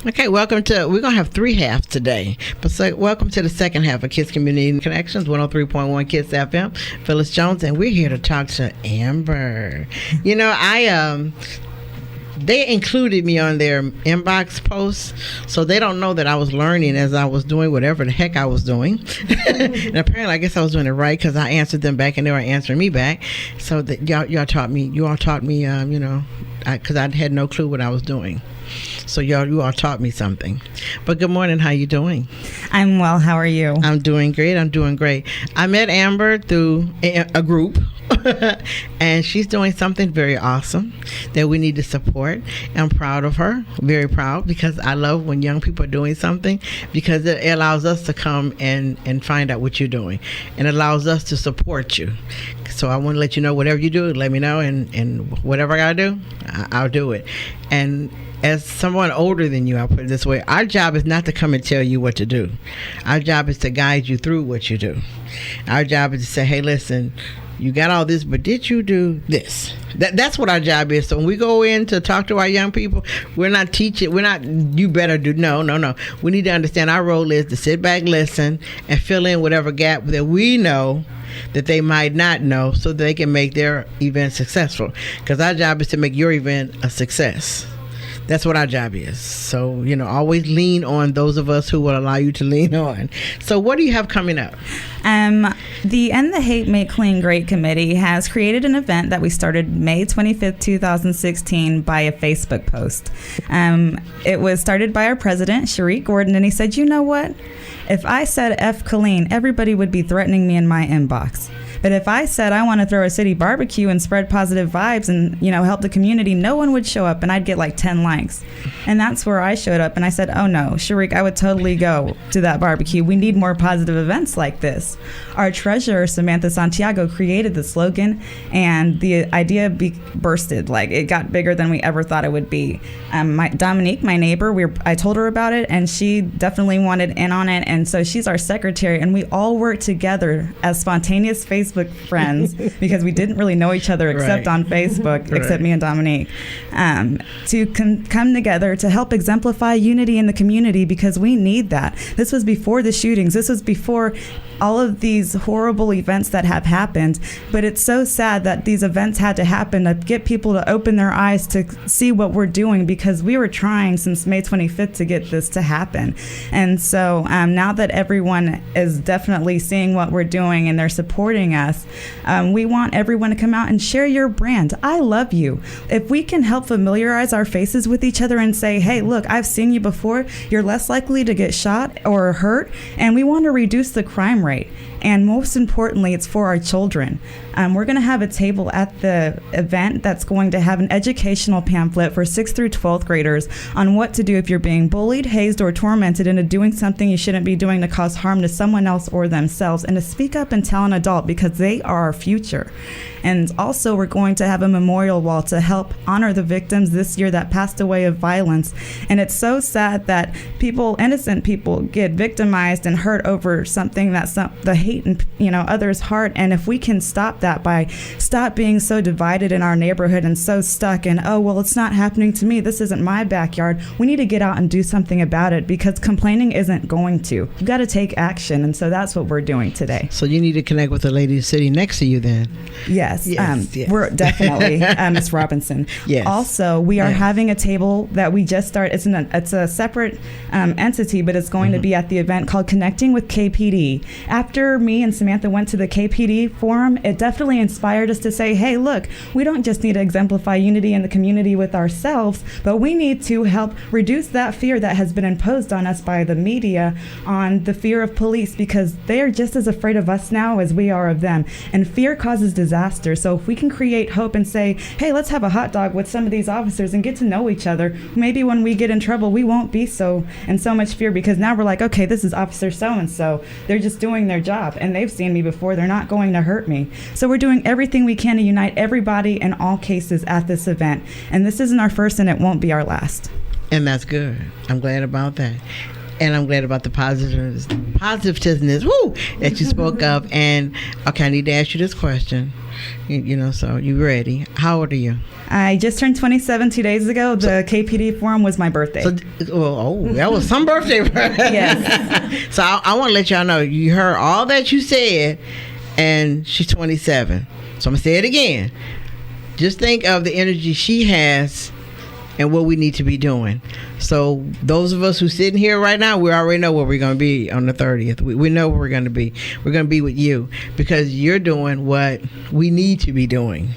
Okay, we're going to have 3 halves today. But welcome to the second half of Kids Community Connections, 103.1 Kids FM. Phyllis Jones, and we're here to talk to Amber. You know, they included me on their inbox posts, so they don't know that I was learning as I was doing whatever the heck I was doing. And apparently, I guess I was doing it right because I answered them back and they were answering me back. So that you all taught me, you know, because I had no clue what I was doing. So you all taught me something. But good morning. How you doing? I'm well. How are you? I'm doing great. I met Amber through a group, and she's doing something very awesome that we need to support. I'm proud of her. Very proud, because I love when young people are doing something, because it allows us to come and find out what you're doing, and it allows us to support you. So I want to let you know, whatever you do, let me know, and whatever I gotta do, I'll do it. And as someone older than you, I'll put it this way, our job is not to come and tell you what to do. Our job is to guide you through what you do. Our job is to say, hey, listen, you got all this, but did you do this? That's what our job is. So when we go in to talk to our young people, we're not teaching, you better do, no. We need to understand our role is to sit back, listen, and fill in whatever gap that we know that they might not know, so that they can make their event successful. Because our job is to make your event a success. That's what our job is. So, you know, always lean on those of us who will allow you to lean on. So what do you have coming up? The End the Haight, Make Killeen Great Committee has created an event that we started May 25th, 2016 by a Facebook post. It was started by our president, Shariq Gordon, and he said, you know what? If I said F Killeen, everybody would be threatening me in my inbox. But if I said I want to throw a city barbecue and spread positive vibes and, you know, help the community, no one would show up, and I'd get like 10 likes. And that's where I showed up, and I said, oh no, Shariq, I would totally go to that barbecue. We need more positive events like this. Our treasurer, Samantha Santiago, created the slogan, and the idea bursted. Like, it got bigger than we ever thought it would be. Dominique, my neighbor, I told her about it, and she definitely wanted in on it, and so she's our secretary, and we all work together as spontaneous Facebook friends because we didn't really know each other except on Facebook, except me and Dominique, to come together to help exemplify unity in the community, because we need that. This was before the shootings. This was before all of these horrible events that have happened, but it's so sad that these events had to happen to get people to open their eyes to see what we're doing, because we were trying since May 25th to get this to happen. And so now that everyone is definitely seeing what we're doing and they're supporting us, we want everyone to come out and share your brand. I love you. If we can help familiarize our faces with each other and say, hey, look, I've seen you before, you're less likely to get shot or hurt, and we want to reduce the crime rate. And most importantly, it's for our children. We're going to have a table at the event that's going to have an educational pamphlet for 6th through 12th graders on what to do if you're being bullied, hazed, or tormented into doing something you shouldn't be doing to cause harm to someone else or themselves, and to speak up and tell an adult, because they are our future. And also, we're going to have a memorial wall to help honor the victims this year that passed away of violence. And it's so sad that innocent people get victimized and hurt over something that's the hate in others' heart. And if we can stop that by stop being so divided in our neighborhood and so stuck in, oh, well, it's not happening to me, this isn't my backyard, we need to get out and do something about it, because complaining isn't going to. You got to take action. And so that's what we're doing today. So you need to connect with the lady sitting next to you then. Yes. We're definitely Ms. Robinson. Yes. Also, we are having a table that we just started. It's a separate entity, but it's going to be at the event called Connecting with KPD. After me and Samantha went to the KPD forum, it definitely inspired us to say, hey, look, we don't just need to exemplify unity in the community with ourselves, but we need to help reduce that fear that has been imposed on us by the media, on the fear of police, because they are just as afraid of us now as we are of them. And fear causes disaster. So if we can create hope and say, hey, let's have a hot dog with some of these officers and get to know each other, maybe when we get in trouble, we won't be so much fear, because now we're like, okay, this is Officer so-and-so. They're just doing their job, and they've seen me before. They're not going to hurt me. So we're doing everything we can to unite everybody in all cases at this event. And this isn't our first, and it won't be our last. And that's good. I'm glad about that. And I'm glad about the positiveness that you spoke of. And okay, I need to ask you this question. So you ready? How old are you? I just turned 27 2 days ago. The KPD forum was my birthday. That was some birthday. Yes. So I want to let y'all know, you heard all that you said, and she's 27. So I'm going to say it again. Just think of the energy she has and what we need to be doing. So those of us who sitting here right now, we already know where we're going to be on the 30th. We know where we're going to be. We're going to be with you because you're doing what we need to be doing.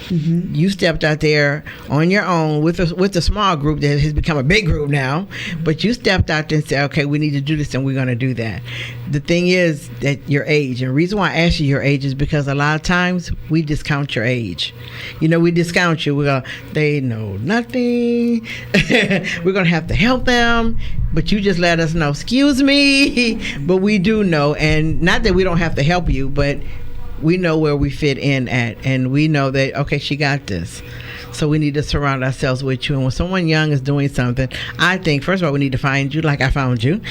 Mm-hmm. You stepped out there on your own with a small group that has become a big group now, but you stepped out there and said, okay, we need to do this, and we're going to do that. The thing is that your age, and the reason why I ask you your age is because a lot of times we discount your age. We discount you. They know nothing. We're going to have to help them, but you just let us know, excuse me, but we do know, and not that we don't have to help you, but we know where we fit in at, and we know that, okay, she got this. So we need to surround ourselves with you. And when someone young is doing something, I think, first of all, we need to find you like I found you,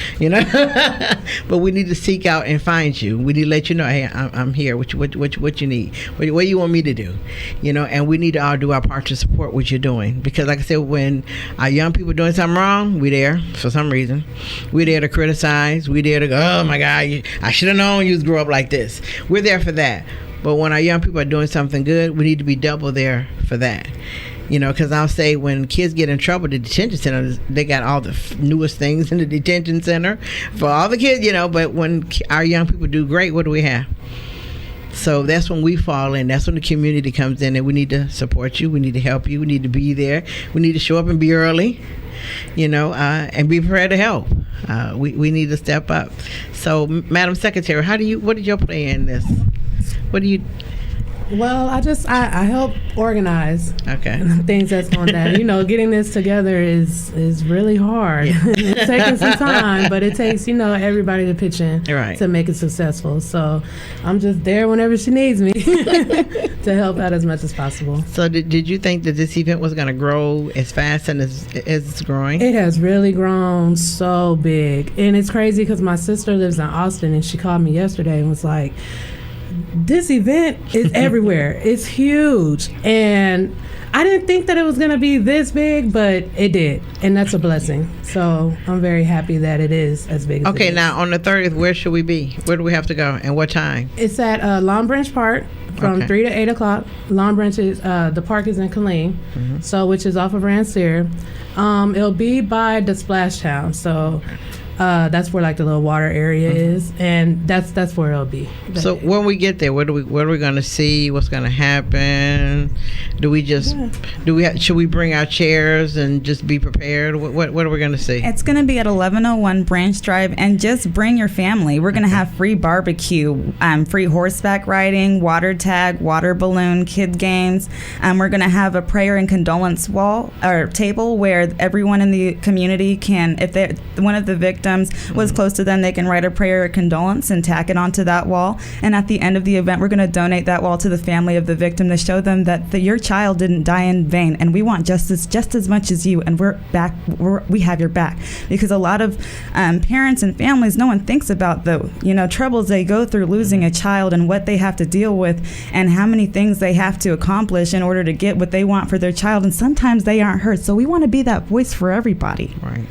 but we need to seek out and find you. We need to let you know, hey, I'm here. What you need? What do you want me to do? And we need to all do our part to support what you're doing. Because like I said, when our young people doing something wrong, we there for some reason. We there to criticize. We there to go, oh my God, I should have known you grew up like this. We're there for that. But when our young people are doing something good, we need to be double there for that. Because I'll say when kids get in trouble, the detention center, they got all the newest things in the detention center for all the kids, but when our young people do great, what do we have? So that's when we fall in. That's when the community comes in, and we need to support you. We need to help you. We need to be there. We need to show up and be early, and be prepared to help. We need to step up. So, Madam Secretary, what did your play in this? What do you? Well, I help organize things that's going down. Getting this together is really hard. It's taking some time, but it takes, everybody to pitch in to make it successful. So I'm just there whenever she needs me to help out as much as possible. So did you think that this event was going to grow as fast and as it's growing? It has really grown so big. And it's crazy because my sister lives in Austin, and she called me yesterday and was like, this event is everywhere. It's huge. And I didn't think that it was going to be this big, but it did. And that's a blessing. So I'm very happy that it is as big as it is. Okay, now on the 30th, where should we be? Where do we have to go and what time? It's at Long Branch Park from 3 to 8 o'clock. Long Branch is, the park is in Killeen, which is off of Rancière. It'll be by the Splash Town. So that's where like the little water area is, and that's where it'll be. So when we get there, what are we going to see? What's going to happen? Should we bring our chairs and just be prepared? What are we going to see? It's going to be at 1101 Branch Drive, and just bring your family. We're going to have free barbecue, free horseback riding, water tag, water balloon, kid games. We're going to have a prayer and condolence wall or table where everyone in the community can, if one of the victims was close to them, they can write a prayer of condolence and tack it onto that wall. And at the end of the event, we're going to donate that wall to the family of the victim to show them that your child didn't die in vain, and we want justice just as much as you, and we have your back. Because a lot of parents and families, no one thinks about the troubles they go through losing a child and what they have to deal with and how many things they have to accomplish in order to get what they want for their child, and sometimes they aren't heard. So we want to be that voice for everybody. Right.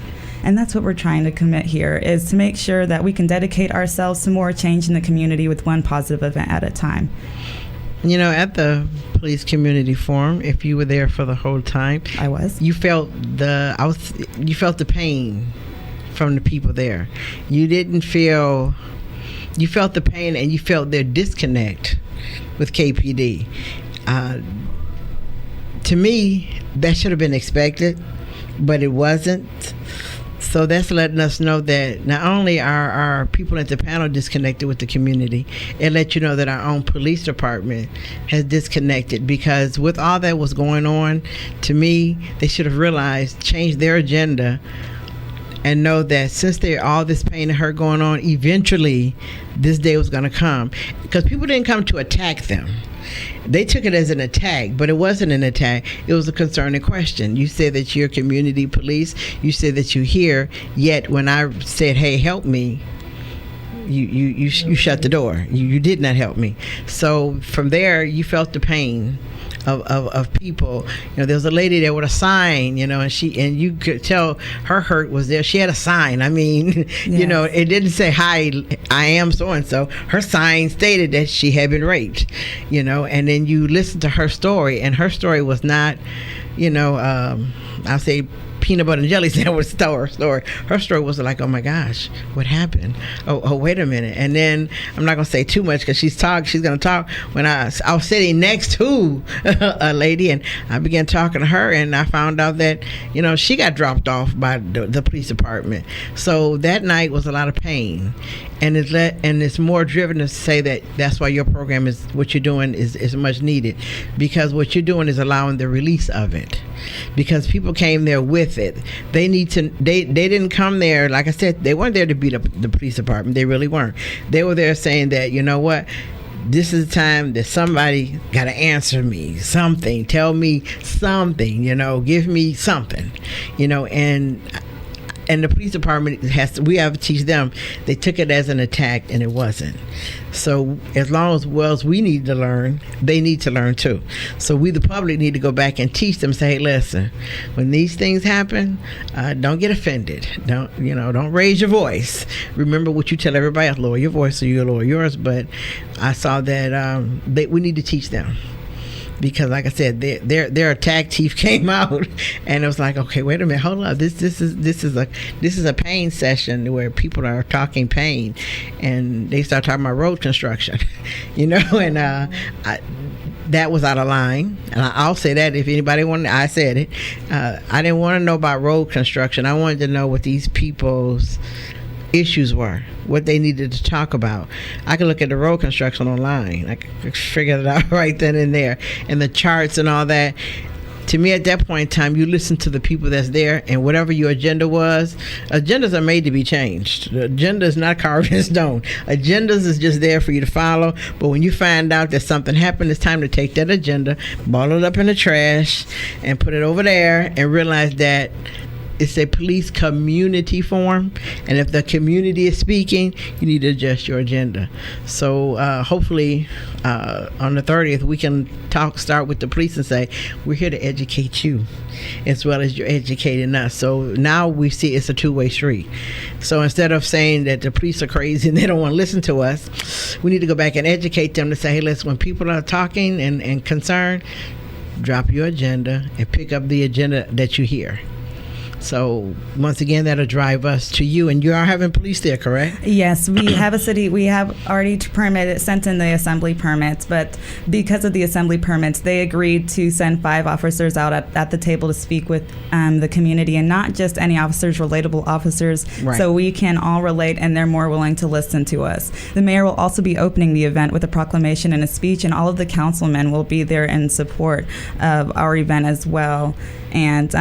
And that's what we're trying to commit here, is to make sure that we can dedicate ourselves to more change in the community with one positive event at a time. At the Police Community Forum, if you were there for the whole time, I was. You felt the pain from the people there. You felt the pain, and you felt their disconnect with KPD. To me, that should have been expected, but it wasn't. So that's letting us know that not only are our people at the panel disconnected with the community, it let you know that our own police department has disconnected, because with all that was going on, to me, they should have realized, changed their agenda, and know that since there's all this pain and hurt going on, eventually this day was going to come. Because people didn't come to attack them. they took it as an attack, but it wasn't an attack. It was a concerning question. You said that you're community police. You said that you're here. Yet when I said, "Hey, help me," you shut the door. You did not help me. So from there, you felt the pain of people. There was a lady there with a sign, and you could tell her hurt was there. She had a sign. I mean, yes. It didn't say, "Hi, I am so and so." Her sign stated that she had been raped. And then you listen to her story, and her story was not, I'll say, peanut butter and jelly sandwich story. Her story was like, "Oh my gosh, what happened? Oh, wait a minute." And then I'm not gonna say too much because she's gonna talk. When I was sitting next to a lady, and I began talking to her, and I found out that she got dropped off by the police department. So that night was a lot of pain, and it's more driven to say that's why your program is what you're doing is much needed, because what you're doing is allowing the release of it. Because people came there with it. They didn't come there, like I said, they weren't there to beat up the police department. They really weren't. They were there saying that, what, this is the time that somebody got to answer me something, tell me something, give me something, and the police department we have to teach them. They took it as an attack, and it wasn't. So as long as we need to learn, they need to learn too. So we, the public, need to go back and teach them. Say, "Hey, listen, when these things happen, don't get offended. Don't raise your voice. Remember what you tell everybody else: lower your voice, so you lower yours." But I saw that we need to teach them. Because, like I said, their attack chief came out, and it was like, okay, wait a minute, hold up. This is a pain session where people are talking pain, and they start talking about road construction, and that was out of line. And I'll say that if anybody wanted, I said it. I didn't want to know about road construction. I wanted to know what these people's issues were, what they needed to talk about. I could look at the road construction online. I could figure it out right then and there, and the charts and all that. To me, at that point in time, you listen to the people that's there, and whatever your agenda was, agendas are made to be changed. The agenda is not carved in stone. Agendas is just there for you to follow, but when you find out that something happened, it's time to take that agenda, ball it up in the trash, and put it over there, and realize that it's a police community forum, and if the community is speaking, you need to adjust your agenda. So hopefully on the 30th we can start with the police and say, we're here to educate you as well as you're educating us. So now we see it's a two-way street. So instead of saying that the police are crazy and they don't want to listen to us, we need to go back and educate them to say, hey, listen, when people are talking and concerned, drop your agenda and pick up the agenda that you hear. So once again, that'll drive us to you, and you are having police there, correct? Yes, we have we have already sent in the assembly permits, but because of the assembly permits, they agreed to send 5 officers out at the table to speak with the community, and not just any officers, relatable officers, right. So we can all relate, and they're more willing to listen to us. The mayor will also be opening the event with a proclamation and a speech, and all of the councilmen will be there in support of our event as well. And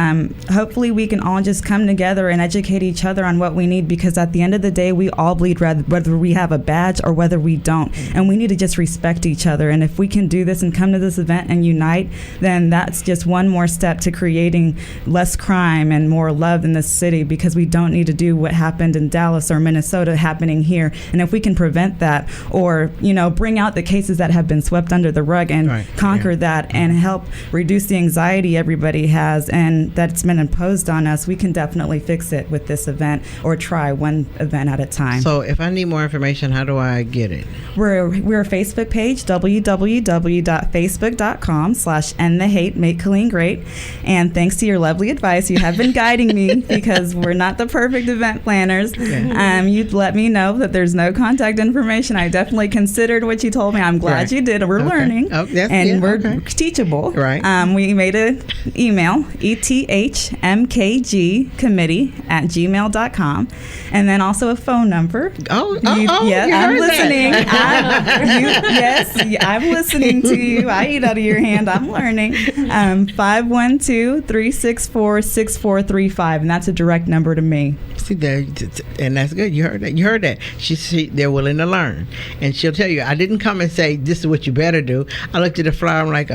hopefully we can all just come together and educate each other on what we need, because at the end of the day, we all bleed red, whether we have a badge or whether we don't. And we need to just respect each other. And if we can do this and come to this event and unite, then that's just one more step to creating less crime and more love in this city, because we don't need to do what happened in Dallas or Minnesota happening here. And if we can prevent that, or, bring out the cases that have been swept under the rug and conquer that and help reduce the anxiety everybody has and that's been imposed on us, we can definitely fix it with this event, or try one event at a time. So if I need more information, how do I get it? We're a Facebook page, www.facebook.com/endthehate, Make Killeen Great. And thanks to your lovely advice, you have been guiding me, because we're not the perfect event planners. Okay. You'd let me know that there's no contact information. I definitely considered what you told me. I'm glad you did. We're learning, we're teachable. Right. We made an email, ethmkgcommittee@gmail.com, and then also a phone number. I'm listening. I'm listening to you. I eat out of your hand. I'm learning. 512-364-6435, and that's a direct number to me. See that, and that's good. You heard that. You heard that. They're willing to learn, and she'll tell you. I didn't come and say this is what you better do. I looked at the flyer. I'm like,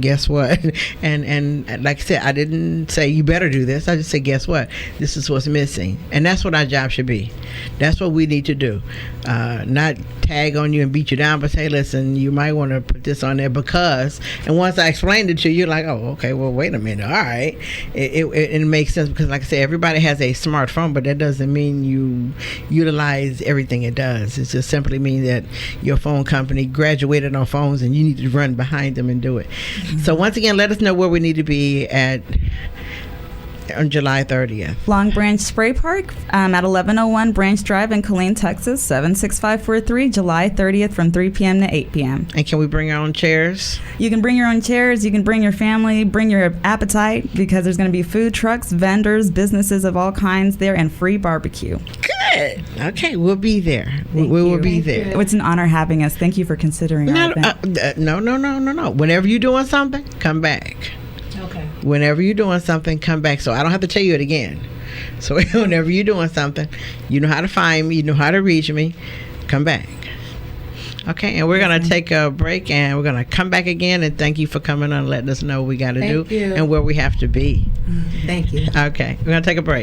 guess what? And like I said, I didn't say you better do this. I just said, guess what? This is what's missing, and that's what our job should be. That's what we need to do. Not tag on you and beat you down, but say, listen, you might want to put this on there because. And once I explained it to you, you're like, oh, okay. Well, wait a minute. All right, it makes sense because, like I said, everybody has a smartphone, but that doesn't mean you utilize everything it does. It just simply means that your phone company graduated on phones and you need to run behind them and do it. Mm-hmm. So once again, let us know where we need to be on July 30th. Long Branch Spray Park at 1101 Branch Drive in Killeen, Texas, 76543, July 30th from 3 p.m. to 8 p.m. And can we bring our own chairs? You can bring your own chairs. You can bring your family, bring your appetite, because there's going to be food trucks, vendors, businesses of all kinds there, and free barbecue. Good. Okay, we'll be there. We will be there. It's an honor having us. Thank you for considering our event. No. Whenever you're doing something, come back. Okay. Whenever you're doing something, come back. So I don't have to tell you it again. So whenever you're doing something, you know how to find me, you know how to reach me, come back. Okay, and we're going to take a break, and we're going to come back again, and thank you for coming on and letting us know what we got to do and where we have to be. Thank you. Okay, we're going to take a break.